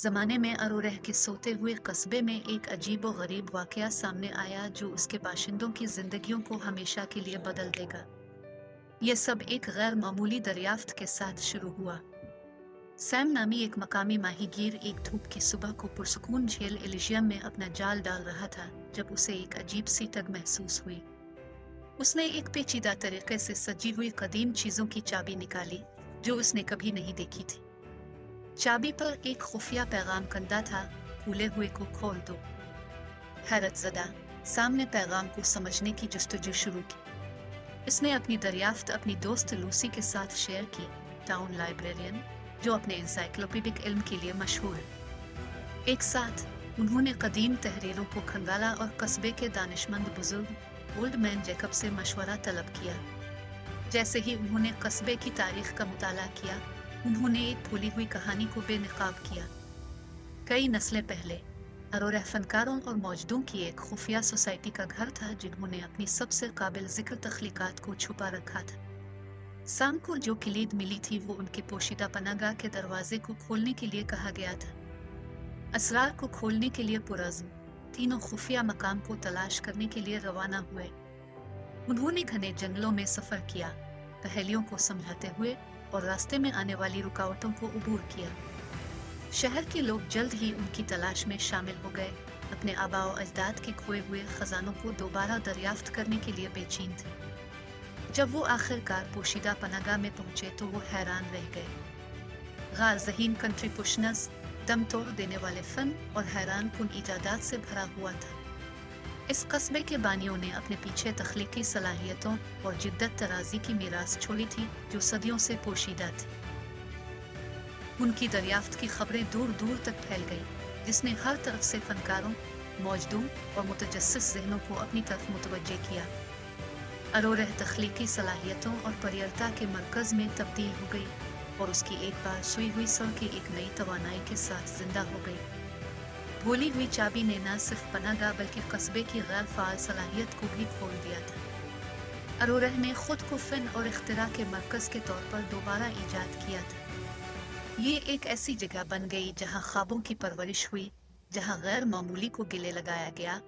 ज़माने में अरोरह के सोते हुए कस्बे में एक अजीब व गरीब वाक़या सामने आया जो उसके बाशिंदों की ज़िंदगियों को हमेशा के लिए बदल देगा। यह सब एक गैर मामूली दरियाफ्त के साथ शुरू हुआ। सैम नामी एक मकामी माहीगीर एक धूप की सुबह को पुरसुकून झील एलिशियम में अपना जाल डाल रहा था जब उसे एक अजीब सी तग महसूस हुई। उसने एक पेचीदा तरीके से सजी हुई कदीम चीज़ों की चाबी निकाली जो उसने कभी नहीं देखी थी। चाबी पर एक खुफिया पैगाम कंदा था, खुले हुए को खोल दो। हैरत ज़दा सैम ने पैगाम को समझने की जस्तजू शुरू की। इसने अपनी दरियाफ्त अपनी दोस्त लूसी के साथ शेयर की, टाउन लाइब्रेरियन जो अपने इंसाइक्लोपीडिक इल्म के लिए मशहूर है। एक साथ उन्होंने कदीम तहरीरों को खंगाला और कस्बे के दानिशमंद बुजुर्ग ओल्ड मैन जैकब से मशवरा तलब किया। जैसे ही उन्होंने कस्बे की तारीख का मुताला किया, उन्होंने एक भूली हुई कहानी को बेनकाब किया। कई नस्लें पहले अरोरह फनकारों और मौजूदों की एक खुफिया सोसाइटी का घर था जिन्होंने अपनी सबसे काबिल जिक्र तख्लीकात को छुपा रखा था। सैम को जो किलीद मिली थी वो उनके पोशीदा पनाहगाह के दरवाजे को खोलने के लिए कहा गया था। असरार को खोलने के लिए पुरज़्म तीनों खुफिया मकाम को तलाश करने के लिए रवाना हुए। उन्होंने घने जंगलों में सफ़र किया, पहेलियों को समझाते हुए और रास्ते में आने वाली रुकावटों को उबूर किया। शहर के लोग जल्द ही उनकी तलाश में शामिल हो गए, अपने आबा व अजदाद के खोए हुए खजानों को दोबारा दरियाफ्त करने के लिए बेचैन थे। जब वो आखिरकार पोशीदा पनाहगाह में पहुंचे तो वो हैरान रह गए। गार ज़हीन कंट्री पुशनस दम तोड़ देने वाले फन और हैरान कुन इजादात से भरा हुआ था। इस कस्बे के बानियों ने अपने पीछे तख्लीकी सलाहियतों और जिद्दत तराजी की मीरास छोड़ी थी जो सदियों से पोशीदा थी। उनकी दरियाफ्त की खबरें दूर दूर तक फैल गई, जिसने हर तरफ से फनकारों, मौजूदों और मुतजस्सिस ज़हनों को अपनी तरफ मुतवज्जे किया। अरोरह तख्लीकी सलाहियतों और परियरता के मरकज़ में तब्दील हो गई और उसकी एक बार सुई हुई सड़कें एक नई तवानाई के साथ जिंदा हो गई। भूली हुई चाबी ने न सिर्फ पनाहगाह बल्कि कस्बे की गैर फ़ाल सलाहियत को भी खोल दिया था। अरोरह ने खुद को फ़न और इख्तिरा के मरकज़ के तौर पर दोबारा ईजाद किया था। ये एक ऐसी जगह बन गई जहाँ ख्वाबों की परवरिश हुई, जहाँ गैर मामूली को गिले लगाया गया